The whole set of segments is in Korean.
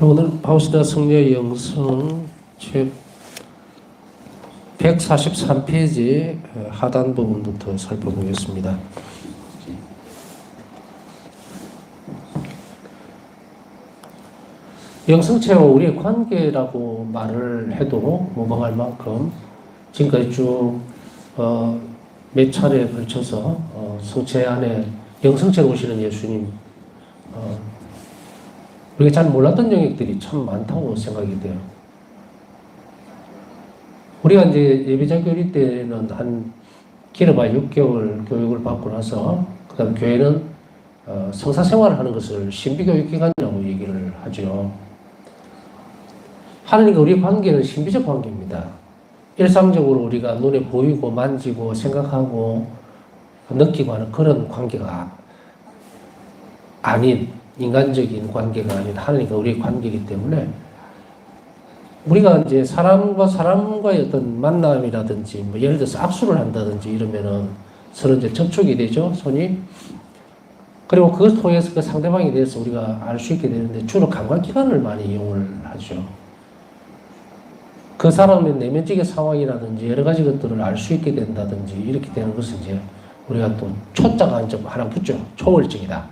오늘 바우스다 성녀 영성 책 143페이지 하단 부분부터 살펴보겠습니다. 영성체와 우리의 관계라고 말을 해도 무방할 만큼 지금까지 쭉 몇 차례에 걸쳐서 성체 안에 영성체로 오시는 예수님, 우리가 잘 몰랐던 영역들이 참 많다고 생각이 돼요. 우리가 이제 예비자 교리 때는 한 길어봐야 6개월 교육을 받고 나서 그 다음 교회는 성사 생활을 하는 것을 신비교육기관이라고 얘기를 하죠. 하나님과 우리의 관계는 신비적 관계입니다. 일상적으로 우리가 눈에 보이고 만지고 생각하고 느끼고 하는 그런 관계가 아닌, 인간적인 관계가 아닌 하나님과 우리의 관계이기 때문에 우리가 이제 사람과 사람과의 어떤 만남이라든지 뭐 예를 들어서 악수를 한다든지 이러면은 서로 이제 접촉이 되죠, 손이. 그리고 그걸 통해서 그 상대방에 대해서 우리가 알 수 있게 되는데 주로 감각기관을 많이 이용을 하죠. 그 사람의 내면적인 상황이라든지 여러 가지 것들을 알 수 있게 된다든지 이렇게 되는 것은 이제 우리가 또 초자가 하나 붙죠. 초월적이다.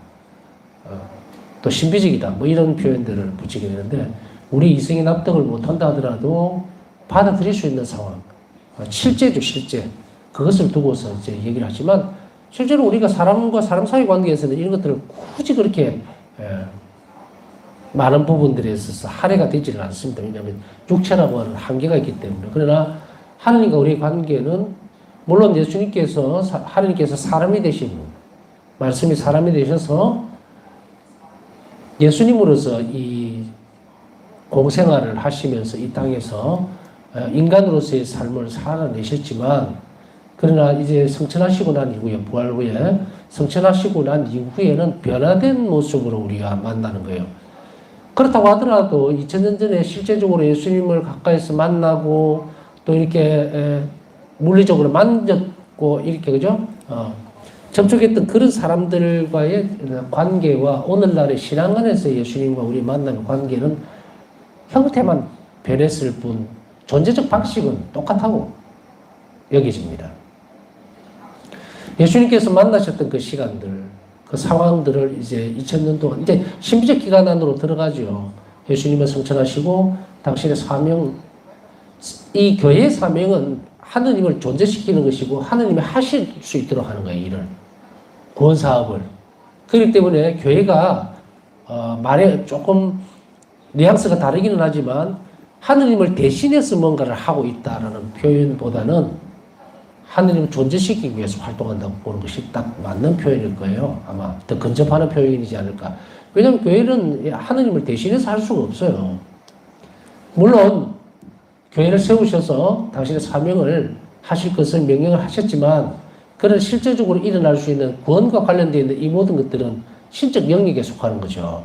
또 신비적이다. 뭐 이런 표현들을 붙이게 되는데 우리 이성이 납득을 못한다 하더라도 받아들일 수 있는 상황. 실제죠, 실제. 그것을 두고서 이제 얘기를 하지만 실제로 우리가 사람과 사람 사이 관계에서는 이런 것들을 굳이 그렇게 많은 부분들에 있어서 할애가 되지는 않습니다. 왜냐하면 육체라고 하는 한계가 있기 때문에. 그러나 하나님과 우리의 관계는 물론 예수님께서 하나님께서 사람이 되신 말씀이 사람이 되셔서 예수님으로서 이 공생활을 하시면서 이 땅에서 인간으로서의 삶을 살아내셨지만 그러나 이제 성천하시고 난 이후에 부활 후에 성천하시고 난 이후에는 변화된 모습으로 우리가 만나는 거예요. 그렇다고 하더라도 2000년 전에 실제적으로 예수님을 가까이서 만나고 또 이렇게 물리적으로 만졌고 이렇게 그죠? 접촉했던 그런 사람들과의 관계와 오늘날의 신앙 안에서 예수님과 우리 만나는 관계는 형태만 변했을 뿐 존재적 방식은 똑같다고 여겨집니다. 예수님께서 만나셨던 그 시간들, 그 상황들을 이제 2000년 동안, 이제 신비적 기간 안으로 들어가죠. 예수님은 성천하시고, 당신의 사명, 이 교회의 사명은 하느님을 존재시키는 것이고, 하느님이 하실 수 있도록 하는 거예요, 일을. 구원 사업을. 그렇기 때문에 교회가, 말에 조금 뉘앙스가 다르기는 하지만, 하느님을 대신해서 뭔가를 하고 있다라는 표현보다는 하느님을 존재시키기 위해서 활동한다고 보는 것이 딱 맞는 표현일 거예요. 아마 더 근접하는 표현이지 않을까. 왜냐하면 교회는 하느님을 대신해서 할 수가 없어요. 물론 교회를 세우셔서 당신의 사명을 하실 것을 명령을 하셨지만 그런 실제적으로 일어날 수 있는 구원과 관련되어 있는 이 모든 것들은 신적 영역에 속하는 거죠.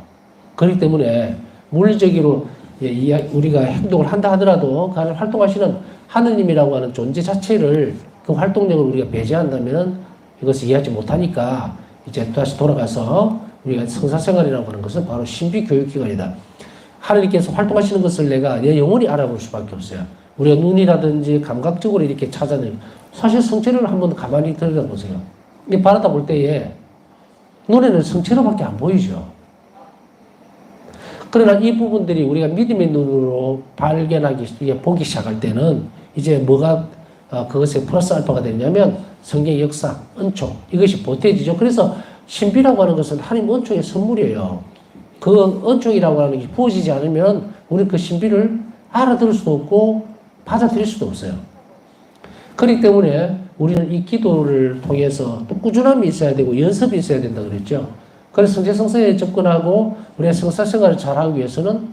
그렇기 때문에 물리적으로 우리가 행동을 한다 하더라도 그 안에 활동하시는 하느님이라고 하는 존재 자체를 그 활동력을 우리가 배제한다면 이것을 이해하지 못하니까 이제 다시 돌아가서 우리가 성사생활이라고 하는 것은 바로 신비교육기관이다. 하나님께서 활동하시는 것을 내가 내 영혼이 알아볼 수밖에 없어요. 우리가 눈이라든지 감각적으로 이렇게 찾아내는 사실 성체를 한번 가만히 들여다보세요. 이게 바라다 볼 때에 눈에는 성체로밖에 안 보이죠. 그러나 이 부분들이 우리가 믿음의 눈으로 발견하기, 보기 시작할 때는 이제 뭐가 그것에 플러스 알파가 되냐면 성경의 역사, 은총, 이것이 보태지죠. 그래서 신비라고 하는 것은 하나님 은총의 선물이에요. 그 은총이라고 하는 게 부어지지 않으면 우리는 그 신비를 알아들을 수도 없고 받아들일 수도 없어요. 그렇기 때문에 우리는 이 기도를 통해서 또 꾸준함이 있어야 되고 연습이 있어야 된다 그랬죠. 그래서 성제성사에 접근하고 우리가 성사생활을 잘하기 위해서는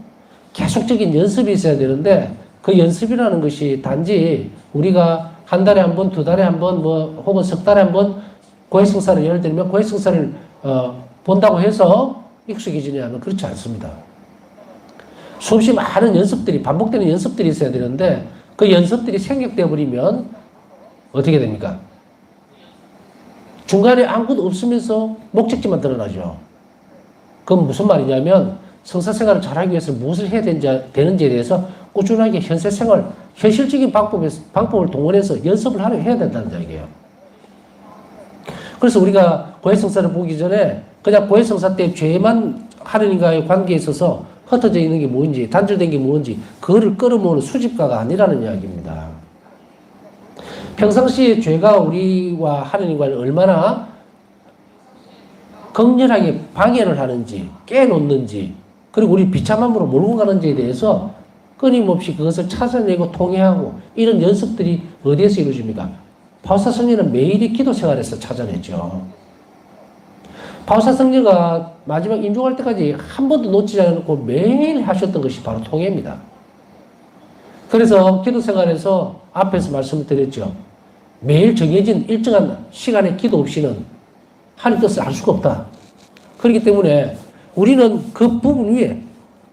계속적인 연습이 있어야 되는데 그 연습이라는 것이 단지 우리가 한 달에 한 번, 두 달에 한 번, 뭐 혹은 석 달에 한 번 고해성사를 예를 들면 고해성사를 본다고 해서 익숙해지냐면 그렇지 않습니다. 수없이 많은 연습들이 반복되는 연습들이 있어야 되는데 그 연습들이 생략되어 버리면 어떻게 됩니까? 중간에 아무것도 없으면서 목적지만 드러나죠. 그건 무슨 말이냐면 성사 생활을 잘하기 위해서 무엇을 해야 되는지에 대해서 꾸준하게 현세 생활, 현실적인 방법을 동원해서 연습을 해야 된다는 이야기예요. 그래서 우리가 고해성사를 보기 전에 그냥 고해성사 때 죄만 하느님과의 관계에 있어서 흩어져 있는 게 뭔지, 단절된 게 뭔지, 그거를 끌어모으는 수집가가 아니라는 이야기입니다. 평상시에 죄가 우리와 하느님과는 얼마나 극렬하게 방해를 하는지, 깨놓는지, 그리고 우리 비참함으로 몰고 가는지에 대해서 끊임없이 그것을 찾아내고 통회하고 이런 연습들이 어디에서 이루어집니까? 바울사 성녀는 매일이 기도 생활에서 찾아냈죠. 바울사 성녀가 마지막 임종할 때까지 한 번도 놓치지 않고 매일 하셨던 것이 바로 통회입니다. 그래서 기도 생활에서 앞에서 말씀을 드렸죠. 매일 정해진 일정한 시간에 기도 없이는 하나님 뜻을 알 수가 없다. 그렇기 때문에 우리는 그 부분 위에,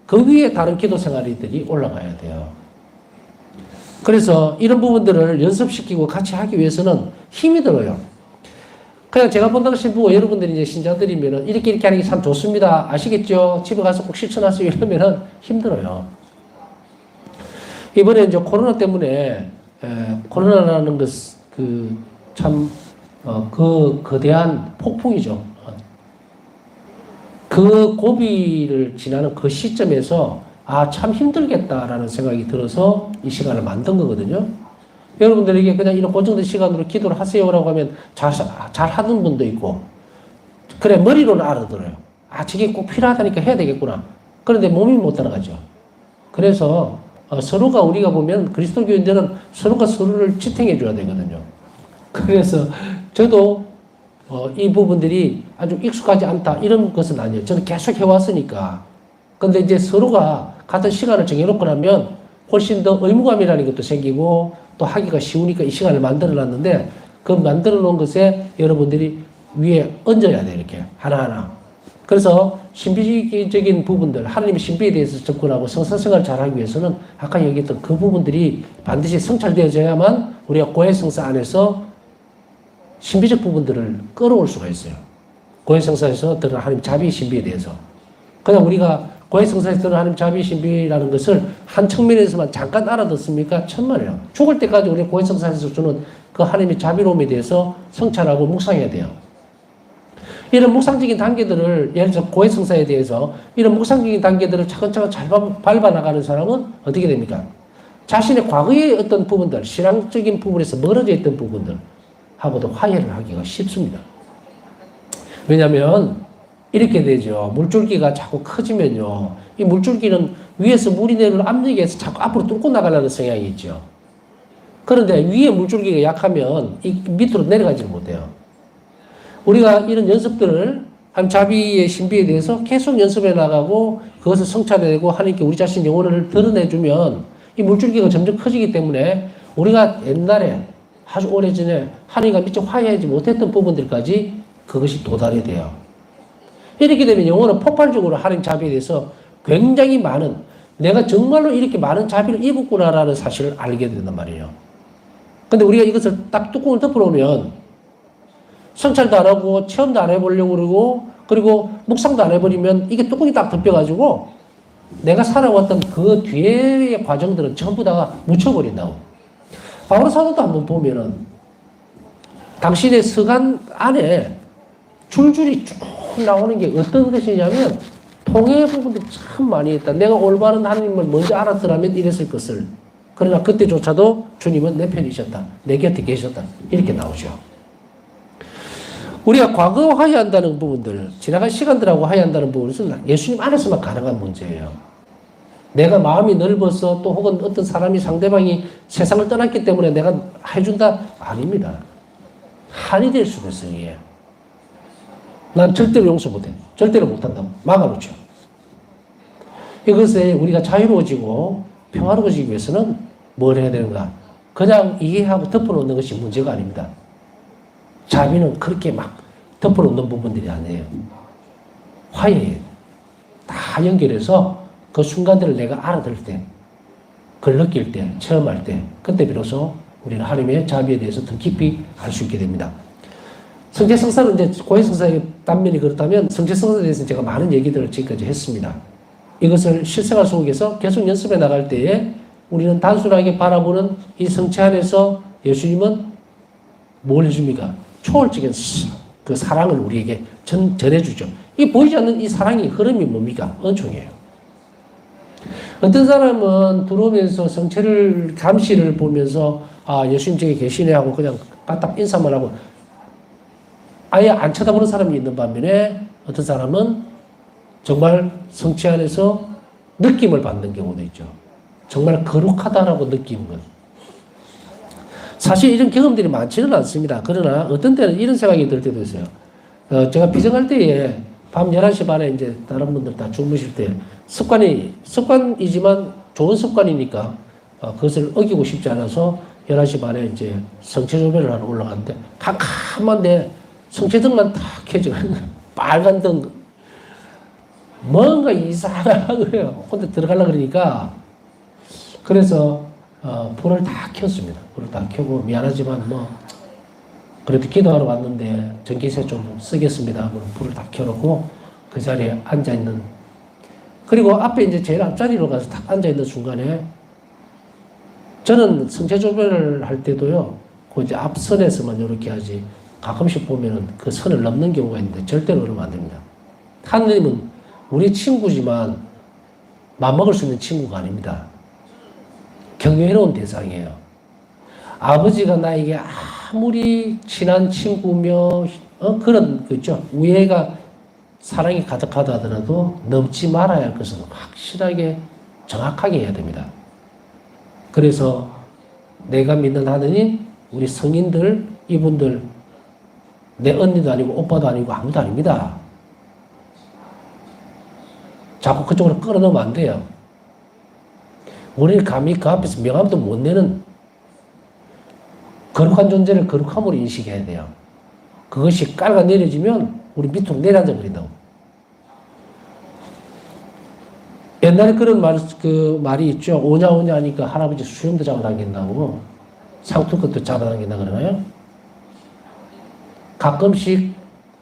그 위에 다른 기도 생활들이 올라가야 돼요. 그래서 이런 부분들을 연습시키고 같이 하기 위해서는 힘이 들어요. 그냥 제가 본다고 싶고 여러분들이 이제 신자들이면은 이렇게 하는 게 참 좋습니다. 아시겠죠? 집에 가서 꼭 실천하세요. 이러면은 힘들어요. 이번에 이제 코로나 때문에, 코로나라는 그 거대한 폭풍이죠. 그 고비를 지나는 그 시점에서 참 힘들겠다라는 생각이 들어서 이 시간을 만든 거거든요. 여러분들에게 그냥 이런 고정된 시간으로 기도를 하세요라고 하면 잘 하는 분도 있고, 그래, 머리로는 알아들어요. 저게 꼭 필요하다니까 해야 되겠구나. 그런데 몸이 못 따라가죠. 그래서 서로가 우리가 보면 그리스도교인들은 서로가 서로를 지탱해 줘야 되거든요. 그래서 저도 이 부분들이 아주 익숙하지 않다 이런 것은 아니에요. 저는 계속 해왔으니까. 근데 이제 서로가 같은 시간을 정해놓고 나면 훨씬 더 의무감이라는 것도 생기고 또 하기가 쉬우니까 이 시간을 만들어 놨는데 그 만들어 놓은 것에 여러분들이 위에 얹어야 돼요. 이렇게 하나하나. 그래서 신비적인 부분들, 하나님의 신비에 대해서 접근하고 성사생활을 잘하기 위해서는 아까 얘기했던 그 부분들이 반드시 성찰되어져야만 우리가 고해성사 안에서 신비적 부분들을 끌어올 수가 있어요. 고해성사에서 드러난 하나님 자비의 신비에 대해서. 그냥 우리가 고해성사에서 드러난 하나님 자비의 신비라는 것을 한 측면에서만 잠깐 알아듣습니까? 천만에요. 죽을 때까지 우리 고해성사에서 주는 그 하나님의 자비로움에 대해서 성찰하고 묵상해야 돼요. 이런 묵상적인 단계들을, 예를 들어 고해성사에 대해서 이런 묵상적인 단계들을 차근차근 잘 밟아나가는 사람은 어떻게 됩니까? 자신의 과거의 어떤 부분들, 신앙적인 부분에서 멀어져 있던 부분들, 하고도 화해를 하기가 쉽습니다. 왜냐하면 이렇게 되죠. 물줄기가 자꾸 커지면요. 이 물줄기는 위에서 물이 내리는 압력에서 자꾸 앞으로 뚫고 나가려는 성향이 있죠. 그런데 위에 물줄기가 약하면 이 밑으로 내려가지 못해요. 우리가 이런 연습들을 하나님 자비의 신비에 대해서 계속 연습해 나가고 그것을 성찰해내고 하나님께 우리 자신 영혼을 드러내주면 이 물줄기가 점점 커지기 때문에 우리가 옛날에 아주 오래전에 하나님과 미처 화해하지 못했던 부분들까지 그것이 도달이 돼요. 이렇게 되면 영혼은 폭발적으로 하나님 자비에 대해서 굉장히 많은, 내가 정말로 이렇게 많은 자비를 입었구나라는 사실을 알게 된단 말이에요. 근데 우리가 이것을 딱 뚜껑을 덮어놓으면 성찰도 안 하고 체험도 안 해보려고 그리고 묵상도 안 해버리면 이게 뚜껑이 딱 덮여가지고 내가 살아왔던 그 뒤의 과정들은 전부 다 묻혀버린다고. 바울 사도도 한번 보면은 당신의 서간 안에 줄줄이 쭉 나오는 게 어떤 것이냐면 통해 부분들이 참 많이 있다. 내가 올바른 하나님을 먼저 알았더라면 이랬을 것을. 그러나 그때조차도 주님은 내 편이셨다. 내 곁에 계셨다. 이렇게 나오죠. 우리가 과거 화해한다는 부분들, 지나간 시간들하고 화해한다는 부분은 예수님 안에서만 가능한 문제예요. 내가 마음이 넓어서 또 혹은 어떤 사람이 상대방이 세상을 떠났기 때문에 내가 해준다? 아닙니다. 한이 될 수가 있어요. 이게. 난 절대로 용서 못해. 절대로 못한다. 막아놓죠. 이것에 우리가 자유로워지고 평화로워지기 위해서는 뭘 해야 되는가? 그냥 이해하고 덮어놓는 것이 문제가 아닙니다. 자비는 그렇게 막 덮어놓는 부분들이 아니에요. 화해해. 다 연결해서 그 순간들을 내가 알아들 때, 그걸 느낄 때, 체험할 때, 그때 비로소 우리는 하나님의 자비에 대해서 더 깊이 알 수 있게 됩니다. 성체성사는 이제 고해성사의 단면이 그렇다면 성체성사에 대해서 제가 많은 얘기들을 지금까지 했습니다. 이것을 실생활 속에서 계속 연습해 나갈 때에 우리는 단순하게 바라보는 이 성체 안에서 예수님은 뭘 해줍니까? 초월적인 그 사랑을 우리에게 전해주죠. 이 보이지 않는 이 사랑의 흐름이 뭡니까? 은총이에요. 어떤 사람은 들어오면서 성체를, 감시를 보면서 아, 예수님 저기 계시네 하고 그냥 까딱 인사만 하고 아예 안 쳐다보는 사람이 있는 반면에 어떤 사람은 정말 성체 안에서 느낌을 받는 경우도 있죠. 정말 거룩하다라고 느끼는 것. 사실 이런 경험들이 많지는 않습니다. 그러나 어떤 때는 이런 생각이 들 때도 있어요. 제가 비정할 때에 밤 11시 반에 이제 다른 분들 다 주무실 때 습관이지만 좋은 습관이니까 그것을 어기고 싶지 않아서 11시 반에 이제 성체조배를 하러 올라갔는데 캄캄한데 성체등만 탁 켜지고 빨간 등 뭔가 이상한 거예요. 근데 들어가려고 그러니까 그래서 불을 다 켰습니다. 불을 다 켜고 미안하지만 뭐 그래도 기도하러 왔는데 전기세 좀 쓰겠습니다. 불을 다 켜놓고 그 자리에 앉아있는 그리고 앞에 이제 제일 앞자리로 가서 딱 앉아있는 순간에 저는 성체조배를 할 때도요 그 이제 앞선에서만 이렇게 하지 가끔씩 보면은 그 선을 넘는 경우가 있는데 절대로 그러면 안 됩니다. 하느님은 우리 친구지만 맘먹을 수 있는 친구가 아닙니다. 경외로운 대상이에요. 아버지가 나에게 아무리 친한 친구며 그런 거 있죠. 우애가 사랑이 가득하다 하더라도 넘지 말아야 할 것은 확실하게 정확하게 해야 됩니다. 그래서 내가 믿는 하느님, 우리 성인들, 이분들 내 언니도 아니고 오빠도 아니고 아무도 아닙니다. 자꾸 그쪽으로 끌어넣으면 안 돼요. 우리는 감히 그 앞에서 명함도 못 내는 거룩한 존재를 거룩함으로 인식해야 돼요. 그것이 깔가 내려지면 우리 밑으로 내려앉아 버린다고. 옛날에 그런 말이 있죠. 오냐 오냐 하니까 할아버지 수염도 잡아당긴다고 상투것도 잡아당긴다 그러나요? 가끔씩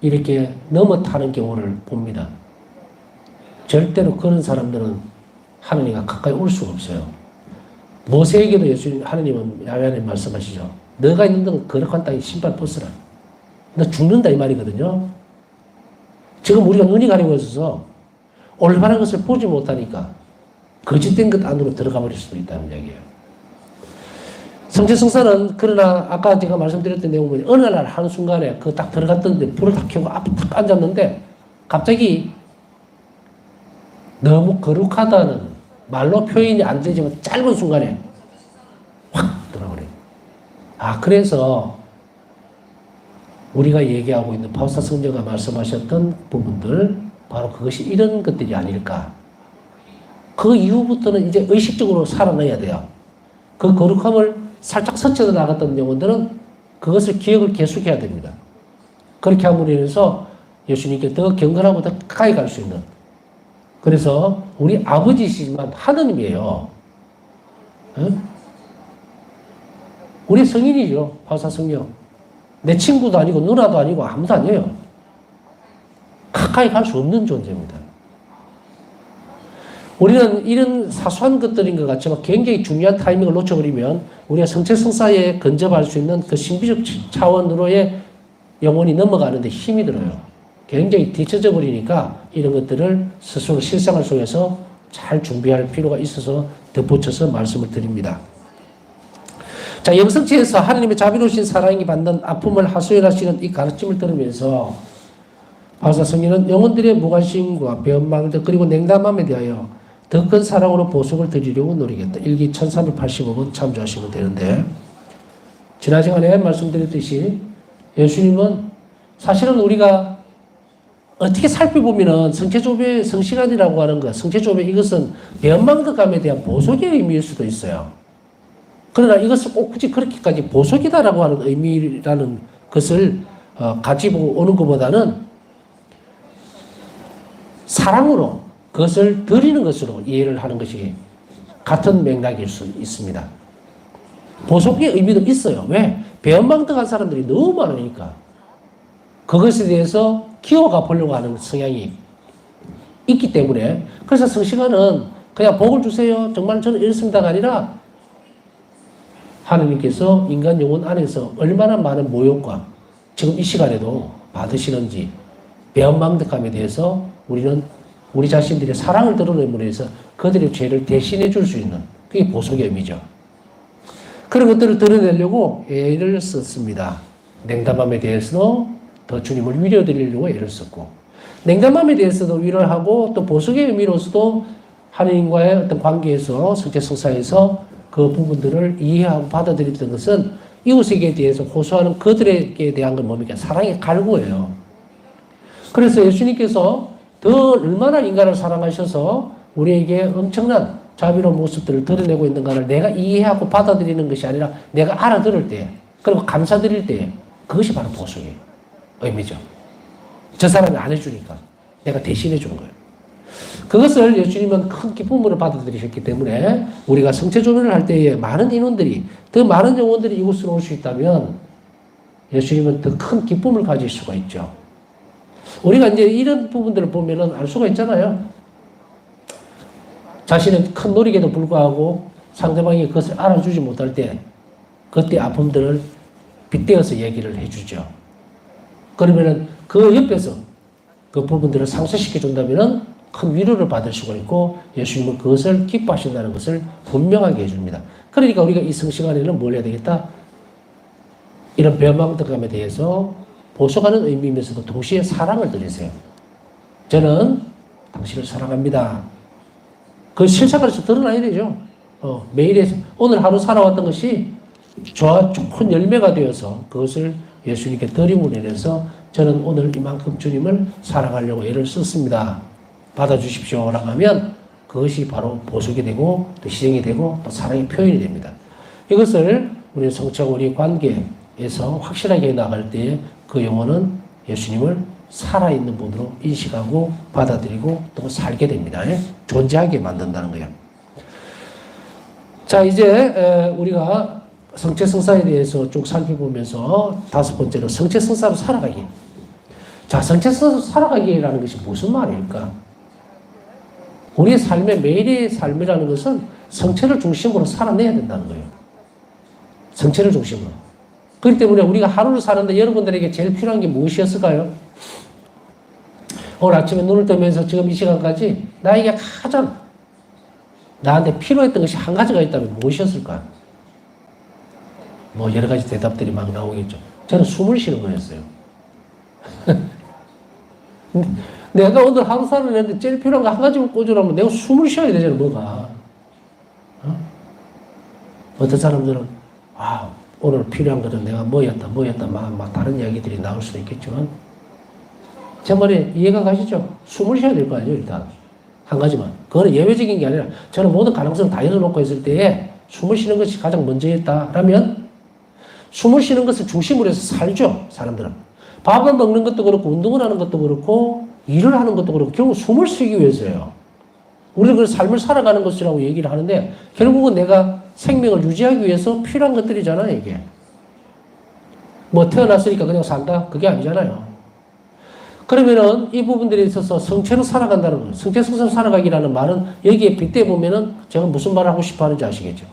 이렇게 넘어타는 경우를 봅니다. 절대로 그런 사람들은 하느님과 가까이 올 수가 없어요. 모세에게도 예수님, 하느님은 야훼하나님 말씀하시죠. 너가 있는 데는 거룩한 땅에 신발 벗으라. 너 죽는다 이 말이거든요. 지금 우리가 눈이 가리고 있어서 올바른 것을 보지 못하니까 거짓된 것 안으로 들어가 버릴 수도 있다는 이야기예요. 성체성사는 그러나 아까 제가 말씀드렸던 내용은 어느 날 한순간에 그 딱 들어갔던데 불을 딱 켜고 앞에 딱 앉았는데 갑자기 너무 거룩하다는 말로 표현이 안 되지만 짧은 순간에 확 들어버려요. 그래서 우리가 얘기하고 있는 바울사 성령가 말씀하셨던 부분들 바로 그것이 이런 것들이 아닐까. 그 이후부터는 이제 의식적으로 살아내야 돼요. 그 거룩함을 살짝 스쳐 나갔던 영혼들은 그것을 기억을 계속해야 됩니다. 그렇게 함으로 인해서 예수님께 더 경건하고 더 가까이 갈 수 있는 그래서 우리 아버지시지만 하느님이에요. 응? 우리 성인이죠. 바울사 성령. 내 친구도 아니고 누나도 아니고 아무도 아니에요. 가까이 갈 수 없는 존재입니다. 우리는 이런 사소한 것들인 것 같지만 굉장히 중요한 타이밍을 놓쳐버리면 우리가 성체성사에 근접할 수 있는 그 신비적 차원으로의 영혼이 넘어가는데 힘이 들어요. 굉장히 뒤쳐져 버리니까 이런 것들을 스스로 실생활 속에서 잘 준비할 필요가 있어서 덧붙여서 말씀을 드립니다. 자, 영성체에서 하나님의 자비로우신 사랑이 받는 아픔을 하소연하시는 이 가르침을 들으면서 바울사 성령은 영혼들의 무관심과 변망들 그리고 냉담함에 대하여 더 큰 사랑으로 보석을 드리려고 노리겠다. 일기 1385번 참조하시면 되는데 지난 시간에 말씀드렸듯이 예수님은 사실은 우리가 어떻게 살펴보면은 성체조배, 성시간이라고 하는 것, 성체조배 이것은 변망덕감에 대한 보석의 의미일 수도 있어요. 그러나 이것을 꼭 굳이 그렇게까지 보석이다라고 하는 의미라는 것을 가지고 오는 것보다는 사랑으로 그것을 드리는 것으로 이해를 하는 것이 같은 맥락일 수 있습니다. 보석의 의미도 있어요. 왜? 배은망덕한 사람들이 너무 많으니까. 그것에 대해서 키워가 보려고 하는 성향이 있기 때문에 그래서 성시간은 그냥 복을 주세요. 정말 저는 이렇습니다가 아니라 하느님께서 인간 영혼 안에서 얼마나 많은 모욕과 지금 이 시간에도 받으시는지 배은망덕함에 대해서 우리는 우리 자신들의 사랑을 드러내므로 해서 그들의 죄를 대신해 줄 수 있는 그게 보석의 의미죠. 그런 것들을 드러내려고 애를 썼습니다. 냉담함에 대해서도 더 주님을 위로드리려고 애를 썼고 냉담함에 대해서도 위로를 하고 또 보석의 의미로서도 하느님과의 어떤 관계에서 성체성사에서 그 부분들을 이해하고 받아들였던 것은 이웃에게 대해서 호소하는 그들에게 대한 건 뭡니까? 사랑의 갈구예요. 그래서 예수님께서 더 얼마나 인간을 사랑하셔서 우리에게 엄청난 자비로운 모습들을 드러내고 있는가를 내가 이해하고 받아들이는 것이 아니라 내가 알아들을 때 그리고 감사드릴 때 그것이 바로 보석의 의미죠. 저 사람이 안 해주니까 내가 대신해 주는 거예요. 그것을 예수님은 큰 기쁨으로 받아들이셨기 때문에 우리가 성체조문을 할 때에 많은 인원들이 더 많은 영혼들이 이곳으로 올 수 있다면 예수님은 더 큰 기쁨을 가질 수가 있죠. 우리가 이제 이런 부분들을 보면은 알 수가 있잖아요. 자신은 큰 노력에도 불구하고 상대방이 그것을 알아주지 못할 때 그때 아픔들을 빗대어서 얘기를 해주죠. 그러면은 그 옆에서 그 부분들을 상쇄시켜 준다면은 큰 위로를 받을 수가 있고 예수님은 그것을 기뻐하신다는 것을 분명하게 해줍니다. 그러니까 우리가 이 성시간에는 뭘 해야 되겠다? 이런 배망덕함에 대해서 보석하는 의미이면서도 동시에 사랑을 드리세요. 저는 당신을 사랑합니다. 그 실생활에서 드러나야 되죠. 매일에 오늘 하루 살아왔던 것이 좋은 열매가 되어서 그것을 예수님께 드림으로 인해서 저는 오늘 이만큼 주님을 사랑하려고 애를 썼습니다. 받아주십시오라고 하면 그것이 바로 보석이 되고 또 희생이 되고 또 사랑의 표현이 됩니다. 이것을 우리 성체와 우리 관계에서 확실하게 나갈 때에 그 영혼은 예수님을 살아있는 분으로 인식하고 받아들이고 또 살게 됩니다. 존재하게 만든다는 거예요. 자, 이제 우리가 성체성사에 대해서 쭉 살펴보면서 다섯 번째로 성체성사로 살아가기. 자, 성체성사로 살아가기라는 것이 무슨 말일까? 우리의 삶의 매일의 삶이라는 것은 성체를 중심으로 살아내야 된다는 거예요. 성체를 중심으로. 그렇기 때문에 우리가 하루를 사는데 여러분들에게 제일 필요한 게 무엇이었을까요? 오늘 아침에 눈을 뜨면서 지금 이 시간까지 나에게 가장 나한테 필요했던 것이 한 가지가 있다면 무엇이었을까? 뭐 여러 가지 대답들이 막 나오겠죠. 저는 숨을 쉬는 거였어요. 내가 오늘 하루 살아내는데 제일 필요한 거 한 가지만 꽂으라면 내가 숨을 쉬어야 되잖아, 뭐가. 어떤 사람들은, 오늘 필요한 거는 내가 뭐였다, 막 다른 이야기들이 나올 수도 있겠지만, 제 말에 이해가 가시죠? 숨을 쉬어야 될 거 아니에요, 일단. 한 가지만. 그거는 예외적인 게 아니라, 저는 모든 가능성을 다 열어놓고 있을 때에 숨을 쉬는 것이 가장 먼저였다라면, 숨을 쉬는 것을 중심으로 해서 살죠, 사람들은. 밥을 먹는 것도 그렇고, 운동을 하는 것도 그렇고, 일을 하는 것도 그렇고, 결국 숨을 쉬기 위해서예요. 우리는 그 삶을 살아가는 것이라고 얘기를 하는데, 결국은 내가 생명을 유지하기 위해서 필요한 것들이잖아요, 이게. 뭐 태어났으니까 그냥 산다? 그게 아니잖아요. 그러면은 이 부분들에 있어서 성체로 살아간다는 거예요. 성체성사로 살아가기라는 말은 여기에 빗대보면은 제가 무슨 말을 하고 싶어 하는지 아시겠죠?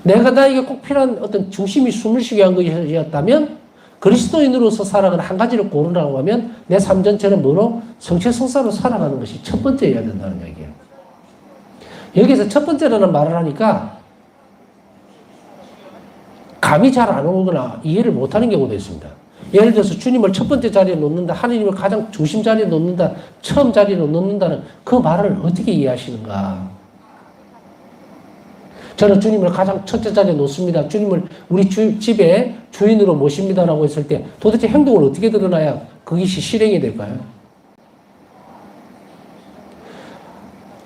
내가 나에게 꼭 필요한 어떤 중심이 숨을 쉬게 한 것이었다면 그리스도인으로서 살아가는 한 가지를 고르라고 하면 내 삶 전체는 뭐로? 성체성사로 살아가는 것이 첫 번째여야 된다는 얘기예요. 여기서 첫 번째라는 말을 하니까 감이 잘 안 오거나 이해를 못하는 경우도 있습니다. 예를 들어서 주님을 첫 번째 자리에 놓는다, 하느님을 가장 중심 자리에 놓는다, 처음 자리에 놓는다는 그 말을 어떻게 이해하시는가? 저는 주님을 가장 첫째 자리에 놓습니다. 주님을 우리 집에 주인으로 모십니다라고 했을 때 도대체 행동을 어떻게 드러나야 그것이 실행이 될까요?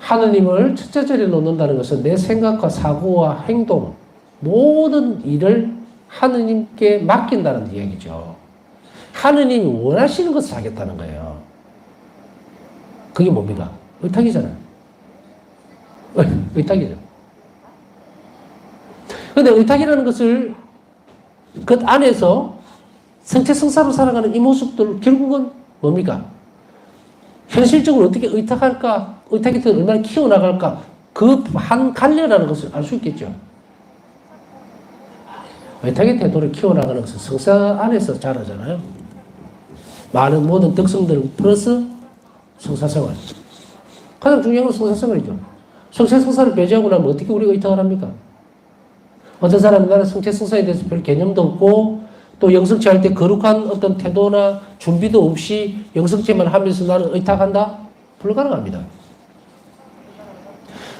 하느님을 첫째 자리에 놓는다는 것은 내 생각과 사고와 행동, 모든 일을 하느님께 맡긴다는 이야기죠. 하느님이 원하시는 것을 하겠다는 거예요. 그게 뭡니까? 의탁이잖아요. 의탁이죠. 근데 의탁이라는 것을 그 안에서 성체성사로 살아가는 이 모습들 결국은 뭡니까? 현실적으로 어떻게 의탁할까? 의탁의 태도를 얼마나 키워나갈까? 그 한 갈래라는 것을 알 수 있겠죠. 의탁의 태도를 키워나가는 것은 성사 안에서 자라잖아요. 많은 모든 덕성들 플러스 성사생활. 가장 중요한 건 성사생활이죠. 성체성사를 배제하고 나면 어떻게 우리가 의탁을 합니까? 어떤 사람은 나는 성체성사에 대해서 별 개념도 없고 또 영성체 할 때 거룩한 어떤 태도나 준비도 없이 영성체만 하면서 나는 의탁한다? 불가능합니다.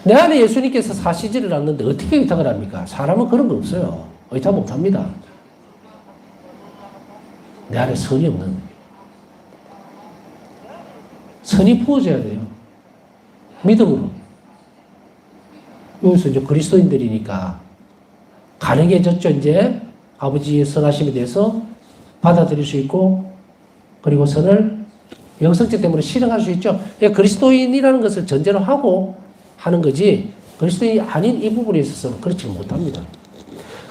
내 안에 예수님께서 사시지를 않는데 어떻게 의탁을 합니까? 사람은 그런 거 없어요. 의탁 못합니다. 내 안에 선이 없는. 선이 부어져야 돼요. 믿음으로. 여기서 이제 그리스도인들이니까 가능해졌죠. 이제 아버지의 선하심에 대해서 받아들일 수 있고 그리고 선을 영성체 때문에 실행할 수 있죠. 그리스도인이라는 것을 전제로 하고 하는 거지 그리스도인이 아닌 이 부분에 있어서는 그렇지 못합니다.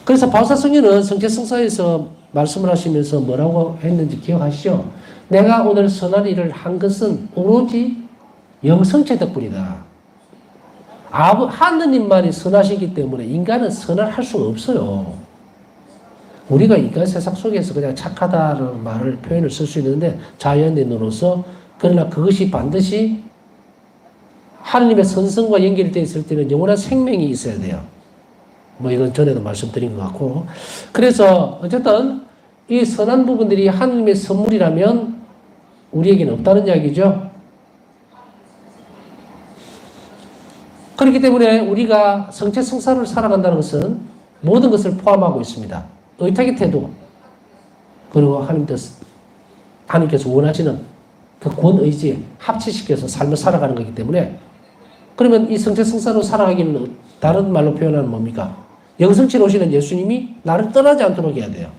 그래서 바울사 성령은 성체성사에서 말씀을 하시면서 뭐라고 했는지 기억하시죠? 내가 오늘 선한 일을 한 것은 오로지 영성체 덕분이다. 하느님만이 선하시기 때문에 인간은 선을 할 수가 없어요. 우리가 인간 세상 속에서 그냥 착하다는 말을 표현을 쓸 수 있는데 자연인으로서 그러나 그것이 반드시 하느님의 선성과 연결되어 있을 때는 영원한 생명이 있어야 돼요. 뭐 이건 전에도 말씀드린 것 같고 그래서 어쨌든 이 선한 부분들이 하느님의 선물이라면 우리에게는 없다는 이야기죠. 그렇기 때문에 우리가 성체성사를 살아간다는 것은 모든 것을 포함하고 있습니다. 의탁의 태도 그리고 하나님께서 원하시는 그 권의지에 합치시켜서 삶을 살아가는 거기 때문에 그러면 이 성체성사로 살아가기는 다른 말로 표현하면 뭡니까? 영성체로 오시는 예수님이 나를 떠나지 않도록 해야 돼요.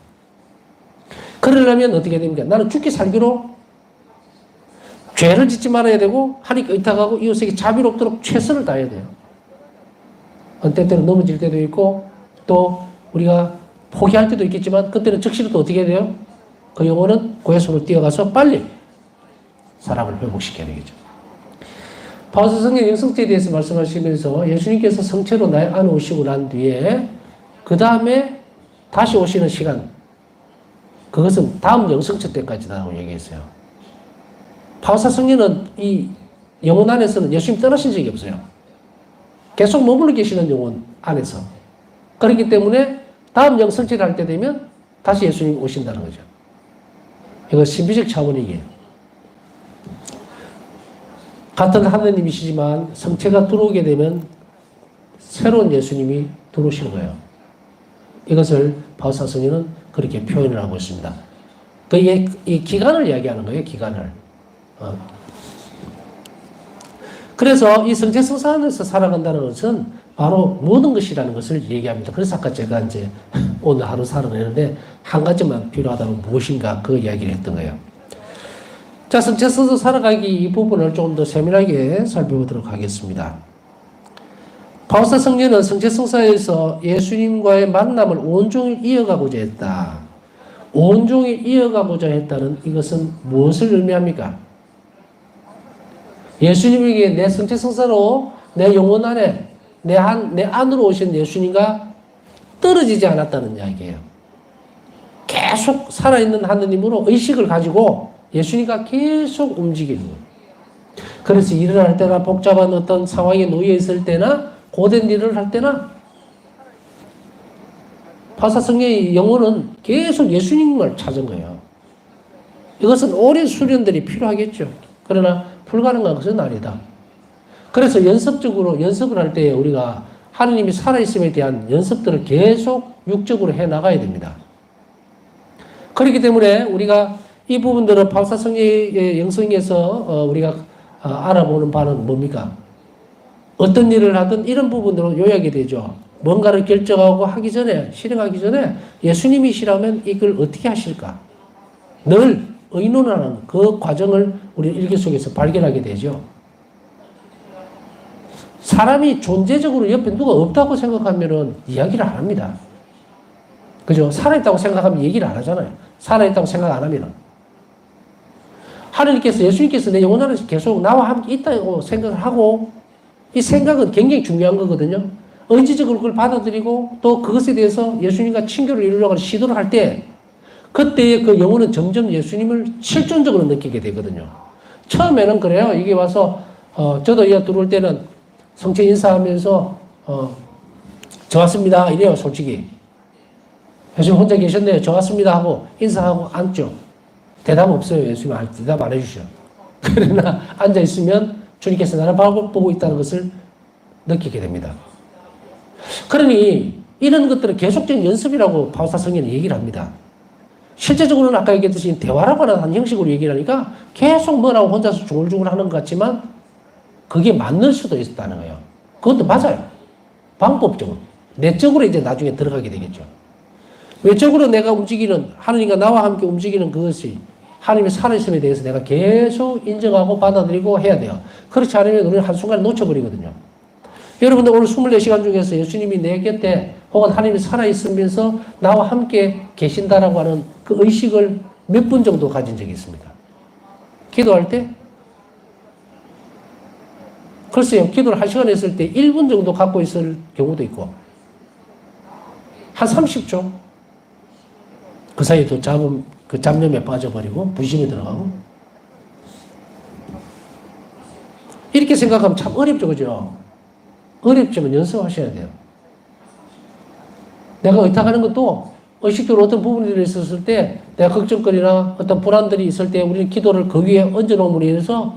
그러려면 어떻게 됩니까? 나는 죽기 살기로 죄를 짓지 말아야 되고 하나님께 의탁하고 이웃에게 자비롭도록 최선을 다해야 돼요. 때때로 넘어질 때도 있고 또 우리가 포기할 때도 있겠지만 그때는 즉시로 또 어떻게 해야 돼요? 그 영혼은 고해손으로 뛰어가서 빨리 사람을 회복시켜야 되겠죠. 바울서 성령 영성체에 대해서 말씀하시면서 예수님께서 성체로 나의 안에 오시고 난 뒤에 그 다음에 다시 오시는 시간 그것은 다음 영성체 때까지라고 얘기했어요. 바울사 성령은 이 영혼 안에서는 예수님 떠나신 적이 없어요. 계속 머물러 계시는 영혼 안에서. 그렇기 때문에 다음 영성체를 할 때 되면 다시 예수님이 오신다는 거죠. 이거 신비적 차원이에요. 같은 하느님이시지만 성체가 들어오게 되면 새로운 예수님이 들어오시는 거예요. 이것을 바울사 성령은 그렇게 표현을 하고 있습니다. 이 기간을 이야기하는 거예요. 기간을. 그래서 이 성체성사 안에서 살아간다는 것은 바로 모든 것이라는 것을 얘기합니다. 그래서 아까 제가 이제 오늘 하루 살아내는데 한 가지만 필요하다면 무엇인가 그 이야기를 했던 거예요. 자, 성체성사 살아가기 이 부분을 조금 더 세밀하게 살펴보도록 하겠습니다. 바울사 성령은 성체성사에서 예수님과의 만남을 온종일 이어가고자 했다. 온종일 이어가고자 했다는 이것은 무엇을 의미합니까? 예수님에게 내 성체성사로 내 영혼 안에 내 안으로 오신 예수님과 떨어지지 않았다는 이야기예요. 계속 살아있는 하느님으로 의식을 가지고 예수님과 계속 움직이는 거예요. 그래서 일을 할 때나 복잡한 어떤 상황에 놓여 있을 때나 고된 일을 할 때나 바울사 성령의 영혼은 계속 예수님을 찾은 거예요. 이것은 오랜 수련들이 필요하겠죠. 그러나 불가능한 것은 아니다. 그래서 연습을 할 때 우리가 하느님이 살아있음에 대한 연습들을 계속 육적으로 해 나가야 됩니다. 그렇기 때문에 우리가 이 부분들은 바울사 성령의 영성에서 우리가 알아보는 바는 뭡니까? 어떤 일을 하든 이런 부분으로 요약이 되죠. 뭔가를 결정하고 하기 전에, 실행하기 전에 예수님이시라면 이걸 어떻게 하실까? 늘 의논하는 그 과정을 우리 일기 속에서 발견하게 되죠. 사람이 존재적으로 옆에 누가 없다고 생각하면은 이야기를 안 합니다. 그죠? 살아있다고 생각하면 얘기를 안 하잖아요. 살아있다고 생각 안 하면은. 하나님께서, 예수님께서 내 영혼 안에 계속 나와 함께 있다고 생각을 하고, 이 생각은 굉장히 중요한 거거든요. 의지적으로 그걸 받아들이고 또 그것에 대해서 예수님과 친교를 이루려고 하는 시도를 할 때, 그때의 그 영혼은 점점 예수님을 실존적으로 느끼게 되거든요. 처음에는 그래요. 이게 와서 저도 이거 들어올 때는 성체 인사하면서 저 왔습니다 이래요. 솔직히 예수님 혼자 계셨네요. 저 왔습니다 하고 인사하고 앉죠. 대답 없어요. 예수님 대답 안 해주셔. 그러나 앉아있으면 주님께서 나를 보고 있다는 것을 느끼게 됩니다. 그러니 이런 것들은 계속적인 연습이라고 바울사 성경은 얘기를 합니다. 실제적으로는 아까 얘기했듯이 대화라고 하는 형식으로 얘기를 하니까 계속 뭐라고 혼자서 중얼중얼 하는 것 같지만 그게 맞는 수도 있다는 거예요. 그것도 맞아요. 방법적으로. 내적으로 이제 나중에 들어가게 되겠죠. 외적으로 내가 움직이는, 하나님과 나와 함께 움직이는 그것이 하나님의 살아있음에 대해서 내가 계속 인정하고 받아들이고 해야 돼요. 그렇지 않으면 우리는 한순간에 놓쳐버리거든요. 여러분들 오늘 24시간 중에서 예수님이 내 곁에 혹은 하나님이 살아있으면서 나와 함께 계신다라고 하는 그 의식을 몇 분 정도 가진 적이 있습니다. 기도할 때? 글쎄요, 기도를 1시간 했을 때 1분 정도 갖고 있을 경우도 있고, 한 30초? 그 사이에 또 그 잡념에 빠져버리고, 분심이 들어가고. 이렇게 생각하면 참 어렵죠, 그죠? 어렵지만 연습하셔야 돼요. 내가 의탁하는 것도 의식적으로 어떤 부분들이 있었을 때 내가 걱정거리나 어떤 불안들이 있을 때 우리는 기도를 그 위에 얹어놓음으로 인해서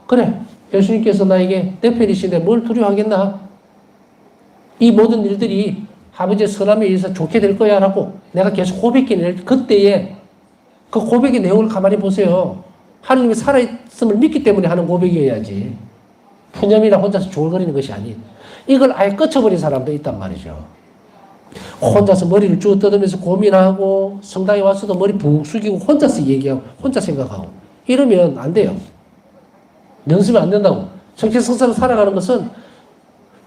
그래, 예수님께서 나에게 내 편이신데 뭘 두려워하겠나? 이 모든 일들이 아버지의 선함에 의해서 좋게 될 거야 라고 내가 계속 고백해낼 그때에 그 고백의 내용을 가만히 보세요. 하나님이 살아있음을 믿기 때문에 하는 고백이어야지 푸념이나 혼자서 조울거리는 것이 아닌, 이걸 아예 꺼쳐버린 사람도 있단 말이죠. 혼자서 머리를 쭉 뜯으면서 고민하고 성당에 와서도 머리 푹 숙이고 혼자서 얘기하고 혼자 생각하고 이러면 안 돼요. 연습이 안 된다고. 정체성사로 살아가는 것은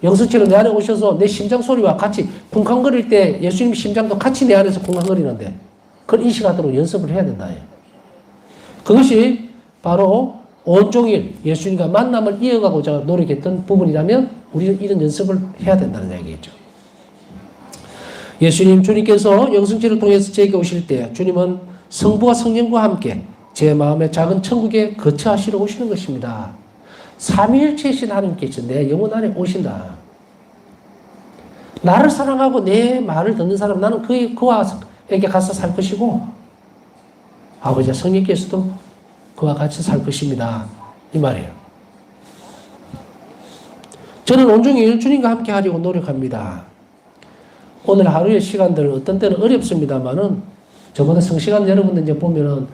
영성처럼 내 안에 오셔서 내 심장 소리와 같이 쿵쾅거릴 때 예수님 심장도 같이 내 안에서 쿵쾅거리는데 그걸 인식하도록 연습을 해야 된다. 그것이 바로 온종일 예수님과 만남을 이어가고자 노력했던 부분이라면 우리는 이런 연습을 해야 된다는 얘기겠죠. 주님께서 영성체를 통해서 제게 오실 때 주님은 성부와 성령과 함께 제 마음의 작은 천국에 거처하시러 오시는 것입니다. 삼위일체이신 하나님께서 내 영혼 안에 오신다. 나를 사랑하고 내 말을 듣는 사람, 나는 그와에게 가서 살 것이고 아버지와 성령께서도 그와 같이 살 것입니다. 이 말이에요. 저는 온종일 주님과 함께 하려고 노력합니다. 오늘 하루의 시간들 어떤 때는 어렵습니다만은 저보다 성실한 여러분들 이제 보면은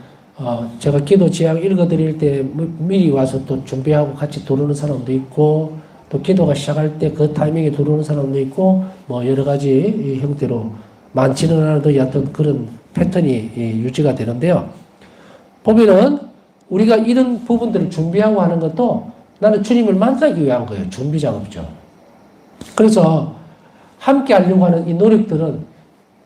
제가 기도 지향 읽어드릴 때 미리 와서 또 준비하고 같이 들어오는 사람도 있고 또 기도가 시작할 때 그 타이밍에 들어오는 사람도 있고 뭐 여러 가지 형태로 많지는 않아도 얕은 그런 패턴이 유지가 되는데요. 보면은 우리가 이런 부분들을 준비하고 하는 것도 나는 주님을 만나기 위한 거예요. 준비 작업이죠. 그래서 함께 하려고 하는 이 노력들은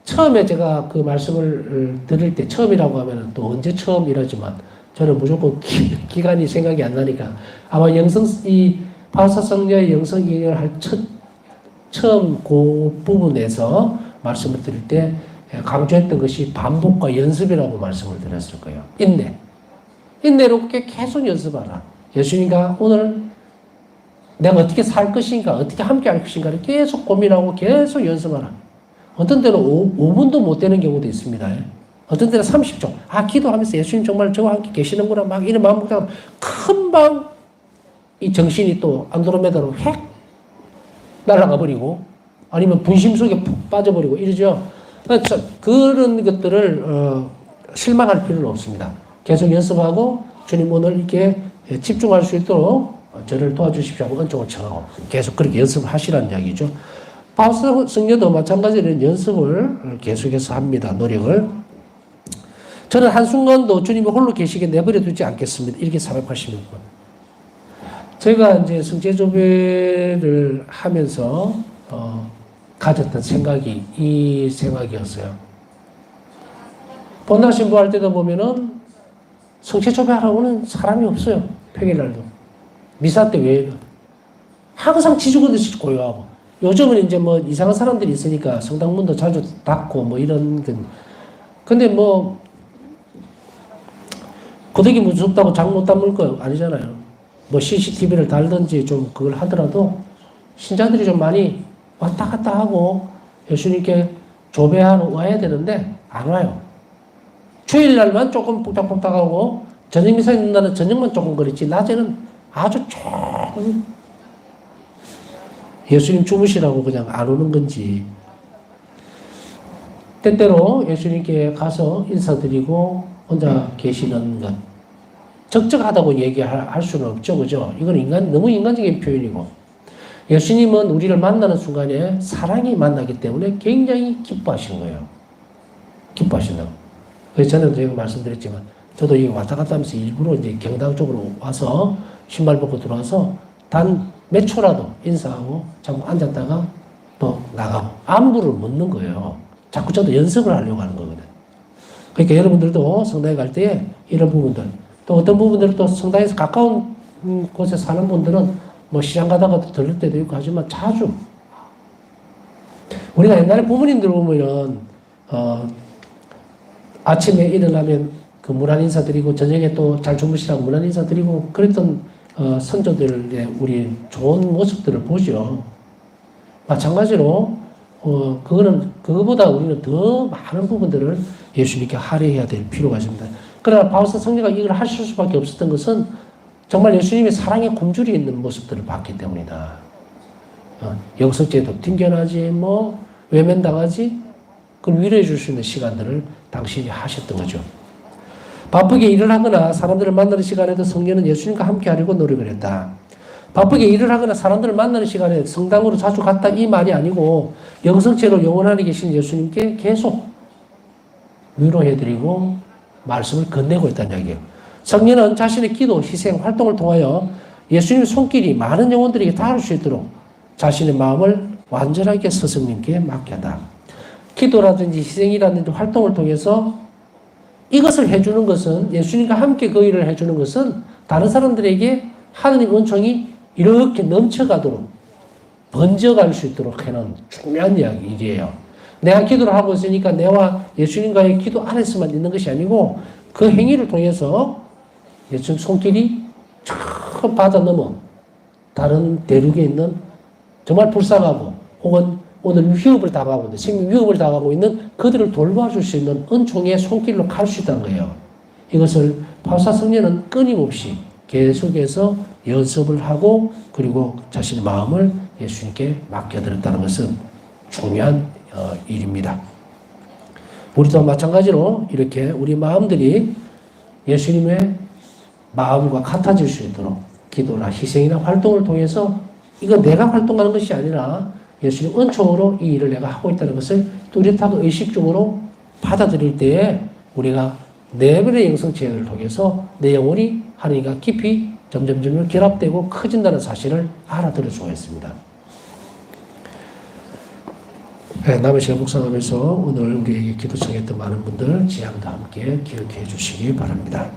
처음에 제가 그 말씀을 들을 때 처음이라고 하면 또 언제 처음이라지만 저는 무조건 기간이 생각이 안 나니까 아마 이 바사성녀의 영성이행을 할 처음 그 부분에서 말씀을 드릴 때 강조했던 것이 반복과 연습이라고 말씀을 드렸을 거예요. 인내로 계속 연습하라. 예수님과 오늘 내가 어떻게 살 것인가, 어떻게 함께 할 것인가를 계속 고민하고 계속 연습하라. 어떤 때는 5분도 못 되는 경우도 있습니다. 어떤 때는 30초. 기도하면서 예수님 정말 저와 함께 계시는구나. 막 이런 마음 먹다가 금방 이 정신이 또 안드로메다로 획 날아가 버리고 아니면 분심 속에 푹 빠져버리고 이러죠. 그런 것들을 실망할 필요는 없습니다. 계속 연습하고 주님 오늘 이렇게 집중할 수 있도록 저를 도와주십시오 하고 은총을 청하고 계속 그렇게 연습을 하시라는 이야기죠. 바울 성녀도 마찬가지로 연습을 계속해서 합니다. 노력을. 저는 한순간도 주님이 홀로 계시게 내버려 두지 않겠습니다. 이렇게 480명. 제가 이제 성제조배를 하면서 가졌던 생각이 이 생각이었어요. 본당 신부할 때도 보면은 성체 조배하러 오는 사람이 없어요. 평일날도. 미사 때 외에는. 항상 지죽어듯이 고요하고. 요즘은 이제 뭐 이상한 사람들이 있으니까 성당문도 자주 닫고 뭐 이런 건. 근데 뭐, 고데기 무섭다고 장 못 담을 거 아니잖아요. 뭐 CCTV를 달든지 좀 그걸 하더라도 신자들이 좀 많이 왔다 갔다 하고 예수님께 조배하러 와야 되는데 안 와요. 주일날만 조금 복닥복닥하고 저녁 미사 있는 날은 저녁만 조금 그렇지 낮에는 아주 조금 예수님 주무시라고 그냥 안 오는 건지 때때로 예수님께 가서 인사드리고 혼자 계시는 것 적적하다고 얘기할 수는 없죠. 그죠? 이건 너무 인간적인 표현이고 예수님은 우리를 만나는 순간에 사랑이 만나기 때문에 굉장히 기뻐하시는 거예요. 기뻐하신다고. 그래서 저는 제가 말씀드렸지만 저도 여기 왔다 갔다 하면서 일부러 이제 경당 쪽으로 와서 신발 벗고 들어와서 단 몇 초라도 인사하고 잠깐 앉았다가 또 나가고 안부를 묻는 거예요. 자꾸 저도 연습을 하려고 하는 거거든. 그러니까 여러분들도 성당에 갈 때 이런 부분들 또 어떤 부분들은 또 성당에서 가까운 곳에 사는 분들은 뭐 시장 가다가도 들릴 때도 있고 하지만 자주 우리가 옛날에 부모님들 보면은 아침에 일어나면 그 문안 인사 드리고 저녁에 또 잘 주무시라고 문안 인사 드리고 그랬던 선조들의 우리 좋은 모습들을 보죠. 마찬가지로 그거보다 우리는 더 많은 부분들을 예수님께 할애해야 될 필요가 있습니다. 그러나 바울사 성령가 이걸 하실 수밖에 없었던 것은 정말 예수님의 사랑의 굶주려 있는 모습들을 봤기 때문이다. 영성제도 튕겨나지 뭐 외면당하지 그걸 위로해 줄 수 있는 시간들을 당신이 하셨던 거죠. 바쁘게 일을 하거나 사람들을 만나는 시간에도 성령은 예수님과 함께 하려고 노력을 했다. 바쁘게 일을 하거나 사람들을 만나는 시간에 성당으로 자주 갔다 이 말이 아니고 영성체로 영원 안에 계신 예수님께 계속 위로해드리고 말씀을 건네고 있다는 이야기예요. 성령은 자신의 기도, 희생, 활동을 통하여 예수님의 손길이 많은 영혼들에게 닿을 수 있도록 자신의 마음을 완전하게 스승님께 맡겼다. 기도라든지 희생이라든지 활동을 통해서 이것을 해주는 것은 예수님과 함께 그 일을 해주는 것은 다른 사람들에게 하느님 은총이 이렇게 넘쳐가도록 번져갈 수 있도록 하는 중요한 일이에요. 내가 기도를 하고 있으니까 내와 예수님과의 기도 안에서만 있는 것이 아니고 그 행위를 통해서 예수님 손길이 저 바다 넘어 다른 대륙에 있는 정말 불쌍하고 혹은 오늘 위협을 당하고 있는 생명 위협을 당하고 있는 그들을 돌봐줄 수 있는 은총의 손길로 갈 수 있다는 거예요. 이것을 바울사 성령은 끊임없이 계속해서 연습을 하고 그리고 자신의 마음을 예수님께 맡겨드렸다는 것은 중요한 일입니다. 우리도 마찬가지로 이렇게 우리 마음들이 예수님의 마음과 같아질 수 있도록 기도나 희생이나 활동을 통해서 이건 내가 활동하는 것이 아니라 예수님 은총으로 이 일을 내가 하고 있다는 것을 뚜렷하고 의식적으로 받아들일 때에 우리가 내면의 영성체험을 통해서 내 영혼이 하나님과 깊이 점점 결합되고 커진다는 사실을 알아들을 수가 있습니다. 네, 남의 시간 묵상하면서 오늘 우리에게 기도 청했던 많은 분들 지향도 함께 기억해 주시기 바랍니다.